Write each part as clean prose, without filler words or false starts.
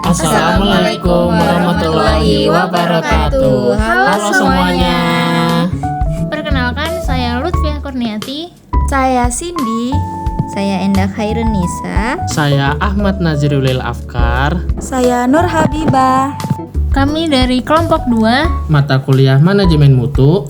Assalamualaikum warahmatullahi wabarakatuh. Halo semuanya. Perkenalkan, saya Lutfiah Kurniati. Saya Cindy. Saya Endah Khairunisa. Saya Ahmad Nazirulil Afkar. Saya Nur Habibah. Kami dari kelompok 2 Mata kuliah Manajemen Mutu.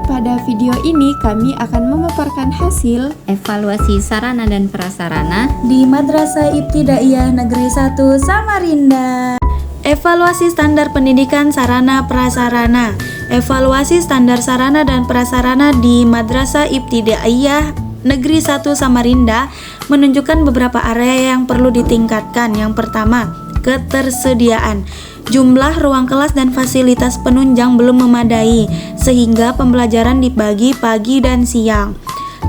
Pada video ini kami akan memaparkan hasil Evaluasi sarana dan prasarana di Madrasah Ibtidaiyah Negeri 1 Samarinda. Evaluasi standar pendidikan sarana prasarana. Evaluasi standar sarana dan prasarana di Madrasah Ibtidaiyah Negeri 1 Samarinda menunjukkan beberapa area yang perlu ditingkatkan. Yang pertama, ketersediaan. Jumlah ruang kelas dan fasilitas penunjang belum memadai, sehingga pembelajaran dibagi pagi dan siang.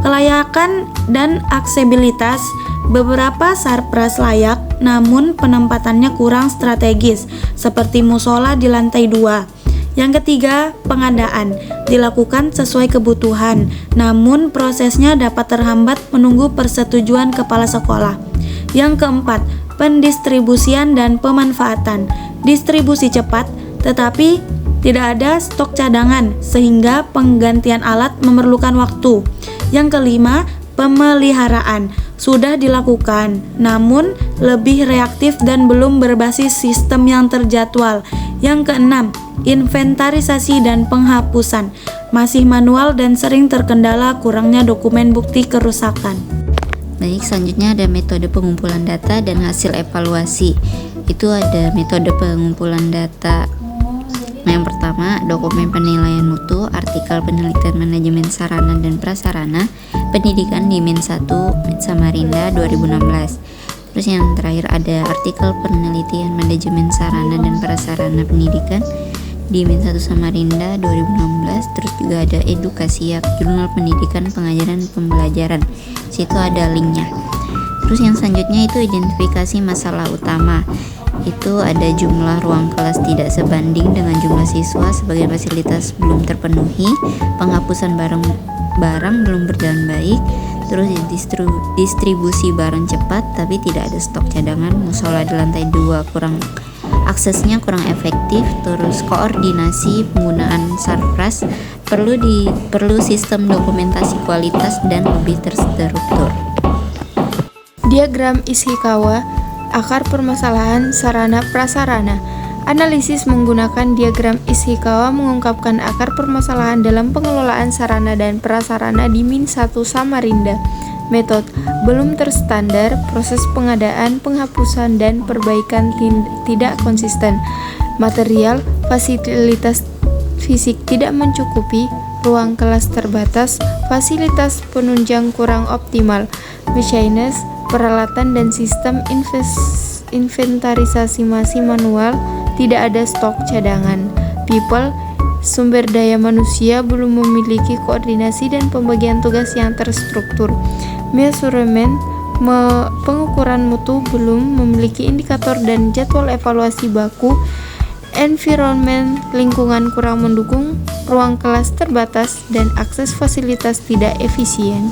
Kelayakan dan aksesibilitas. Beberapa sarpras layak, namun penempatannya kurang strategis, seperti musola di lantai 2. Yang ketiga, pengadaan. Dilakukan sesuai kebutuhan, namun prosesnya dapat terhambat menunggu persetujuan kepala sekolah. Yang keempat, pendistribusian dan pemanfaatan. Distribusi cepat, tetapi tidak ada stok cadangan, sehingga penggantian alat memerlukan waktu. Yang kelima, pemeliharaan. Sudah dilakukan, namun lebih reaktif dan belum berbasis sistem yang terjadwal. Yang keenam, inventarisasi dan penghapusan. Masih manual dan sering terkendala kurangnya dokumen bukti kerusakan. Baik, selanjutnya ada metode pengumpulan data dan hasil evaluasi. Itu ada metode pengumpulan data. Yang pertama, dokumen penilaian mutu, artikel penelitian manajemen sarana dan prasarana pendidikan di Min 1 Samarinda 2016. Terus yang terakhir ada artikel penelitian manajemen sarana dan prasarana pendidikan di Min 1 Samarinda 2016. Terus juga ada edukasi jurnal pendidikan pengajaran pembelajaran. Situ ada linknya. Terus yang selanjutnya itu identifikasi masalah utama. Itu ada jumlah ruang kelas tidak sebanding dengan jumlah siswa, sebagian fasilitas belum terpenuhi, penghapusan barang belum berjalan baik, terus distribusi barang cepat tapi tidak ada stok cadangan, musola di lantai 2 aksesnya kurang efektif, terus koordinasi penggunaan sarpras, perlu sistem dokumentasi kualitas dan lebih terstruktur. Diagram Ishikawa, akar permasalahan sarana prasarana. Analisis menggunakan diagram Ishikawa mengungkapkan akar permasalahan dalam pengelolaan sarana dan prasarana di Min 1 Samarinda. Metode belum terstandar, proses pengadaan, penghapusan, dan perbaikan tidak konsisten. Material, fasilitas fisik tidak mencukupi, ruang kelas terbatas, fasilitas penunjang kurang optimal, machines, peralatan dan sistem inventarisasi masih manual, tidak ada stok cadangan. People, sumber daya manusia belum memiliki koordinasi dan pembagian tugas yang terstruktur. Measurement, pengukuran mutu belum memiliki indikator dan jadwal evaluasi baku. Environment, lingkungan kurang mendukung, ruang kelas terbatas, dan akses fasilitas tidak efisien.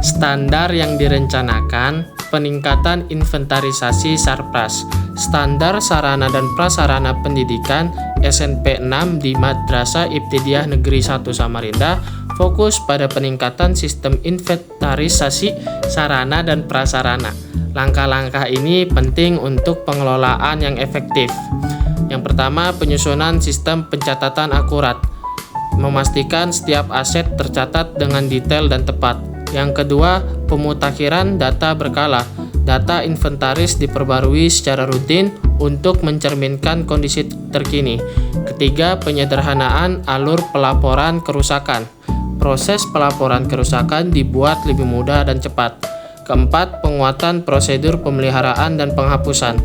Standar yang direncanakan, peningkatan inventarisasi sarpras. Standar sarana dan prasarana pendidikan SNP 6 di Madrasah Ibtidaiyah Negeri 1 Samarinda fokus pada peningkatan sistem inventarisasi sarana dan prasarana. Langkah-langkah ini penting untuk pengelolaan yang efektif. Yang pertama, penyusunan sistem pencatatan akurat. Memastikan setiap aset tercatat dengan detail dan tepat. Yang kedua, pemutakhiran data berkala. Data inventaris diperbarui secara rutin untuk mencerminkan kondisi terkini. Ketiga, penyederhanaan alur pelaporan kerusakan. Proses pelaporan kerusakan dibuat lebih mudah dan cepat. Keempat, penguatan prosedur pemeliharaan dan penghapusan.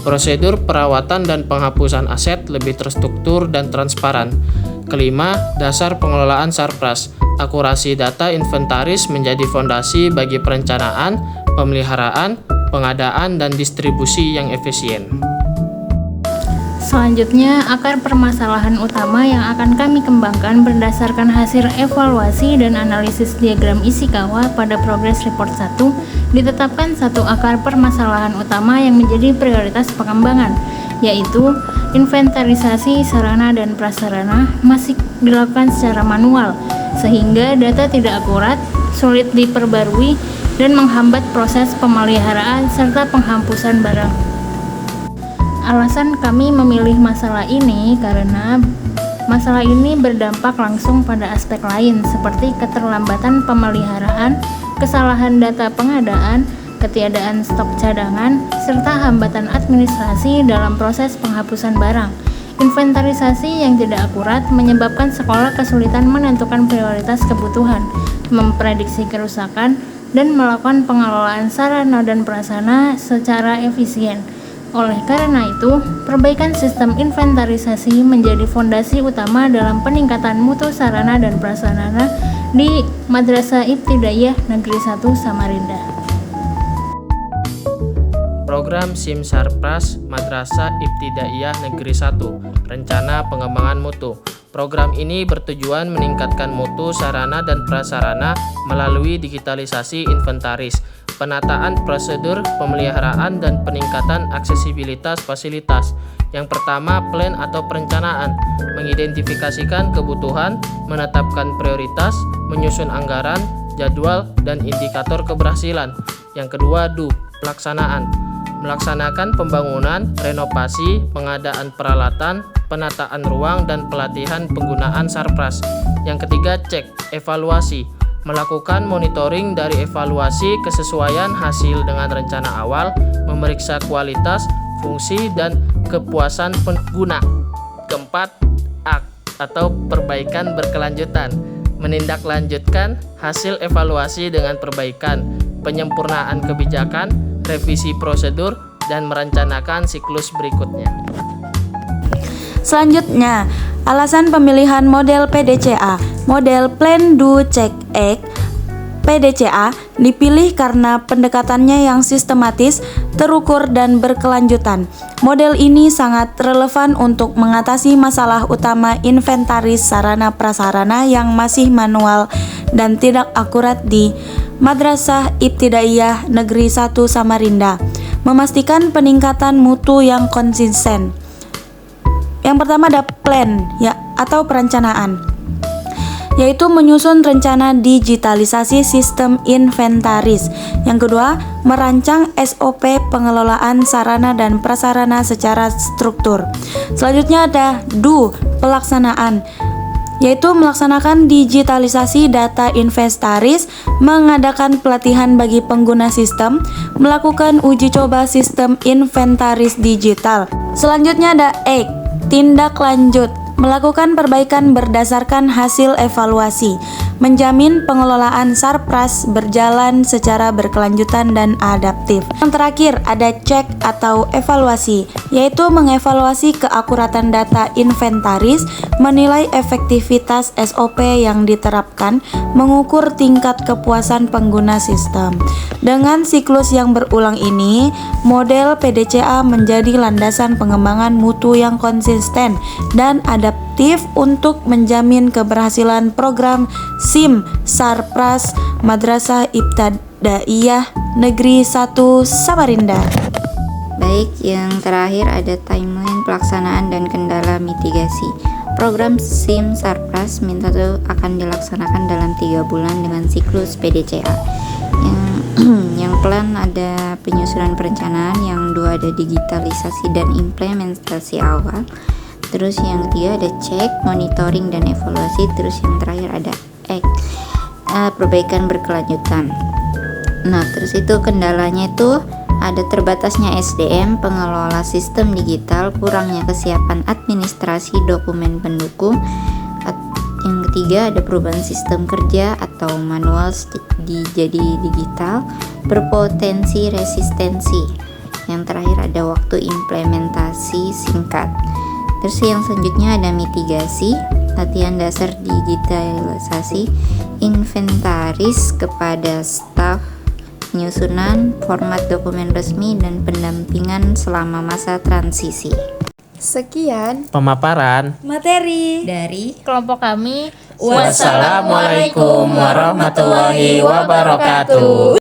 Prosedur perawatan dan penghapusan aset lebih terstruktur dan transparan. Kelima, dasar pengelolaan sarpras. Akurasi data inventaris menjadi fondasi bagi perencanaan, pemeliharaan, pengadaan, dan distribusi yang efisien. Selanjutnya, akar permasalahan utama yang akan kami kembangkan berdasarkan hasil evaluasi dan analisis diagram Ishikawa pada Progress Report 1, ditetapkan satu akar permasalahan utama yang menjadi prioritas pengembangan, yaitu inventarisasi sarana dan prasarana masih dilakukan secara manual, sehingga data tidak akurat, sulit diperbarui, dan menghambat proses pemeliharaan serta penghapusan barang. Alasan kami memilih masalah ini karena masalah ini berdampak langsung pada aspek lain seperti keterlambatan pemeliharaan, kesalahan data pengadaan, ketiadaan stok cadangan, serta hambatan administrasi dalam proses penghapusan barang. Inventarisasi yang tidak akurat menyebabkan sekolah kesulitan menentukan prioritas kebutuhan, memprediksi kerusakan, dan melakukan pengelolaan sarana dan prasarana secara efisien. Oleh karena itu, perbaikan sistem inventarisasi menjadi fondasi utama dalam peningkatan mutu sarana dan prasarana di Madrasah Ibtidaiyah Negeri 1 Samarinda. Program SIM Sarpras Madrasah Ibtidaiyah Negeri 1, Rencana Pengembangan Mutu. Program ini bertujuan meningkatkan mutu sarana dan prasarana melalui digitalisasi inventaris, penataan prosedur pemeliharaan, dan peningkatan aksesibilitas fasilitas. Yang pertama, plan atau perencanaan, mengidentifikasikan kebutuhan, menetapkan prioritas, menyusun anggaran, jadwal, dan indikator keberhasilan. Yang kedua, do, pelaksanaan, melaksanakan pembangunan, renovasi, pengadaan peralatan, penataan ruang, dan pelatihan penggunaan Sarpras. Yang ketiga, cek, evaluasi, melakukan monitoring dari evaluasi kesesuaian hasil dengan rencana awal, memeriksa kualitas, fungsi, dan kepuasan pengguna. Keempat, act atau perbaikan berkelanjutan, menindaklanjutkan hasil evaluasi dengan perbaikan, penyempurnaan kebijakan, revisi prosedur, dan merencanakan siklus berikutnya. Selanjutnya, alasan pemilihan model PDCA. Model Plan Do Check Act PDCA dipilih karena pendekatannya yang sistematis, terukur, dan berkelanjutan. Model ini sangat relevan untuk mengatasi masalah utama inventaris sarana prasarana yang masih manual dan tidak akurat di Madrasah Ibtidaiyah Negeri 1 Samarinda, memastikan peningkatan mutu yang konsisten. Yang pertama ada plan atau perencanaan, yaitu menyusun rencana digitalisasi sistem inventaris. Yang kedua, merancang SOP pengelolaan sarana dan prasarana secara struktur. Selanjutnya ada do, pelaksanaan, yaitu melaksanakan digitalisasi data inventaris, mengadakan pelatihan bagi pengguna sistem, melakukan uji coba sistem inventaris digital. Selanjutnya ada act, tindak lanjut, melakukan perbaikan berdasarkan hasil evaluasi, menjamin pengelolaan Sarpras berjalan secara berkelanjutan dan adaptif. Yang terakhir ada cek atau evaluasi, yaitu mengevaluasi keakuratan data inventaris, menilai efektivitas SOP yang diterapkan, mengukur tingkat kepuasan pengguna sistem. Dengan siklus yang berulang ini, model PDCA menjadi landasan pengembangan mutu yang konsisten dan adaptif untuk menjamin keberhasilan program SIM Sarpras Madrasah Ibtidaiyah Negeri 1 Samarinda. Baik, yang terakhir ada timeline pelaksanaan dan kendala mitigasi. Program SIM Sarpras Min 1 akan dilaksanakan dalam 3 bulan dengan siklus PDCA. Yang plan ada penyusunan perencanaan, yang dua ada digitalisasi dan implementasi awal. Terus yang ketiga ada cek, monitoring, dan evaluasi. Terus yang terakhir ada perbaikan berkelanjutan. Nah, terus itu kendalanya itu ada terbatasnya SDM, pengelola sistem digital, kurangnya kesiapan administrasi dokumen pendukung. Yang ketiga ada perubahan sistem kerja atau manual jadi digital, berpotensi resistensi. Yang terakhir ada waktu implementasi singkat. Terus yang selanjutnya ada mitigasi, latihan dasar digitalisasi, inventaris kepada staf, penyusunan format dokumen resmi, dan pendampingan selama masa transisi. Sekian Pemaparan. materi Dari Kelompok kami Wassalamualaikum warahmatullahi wabarakatuh.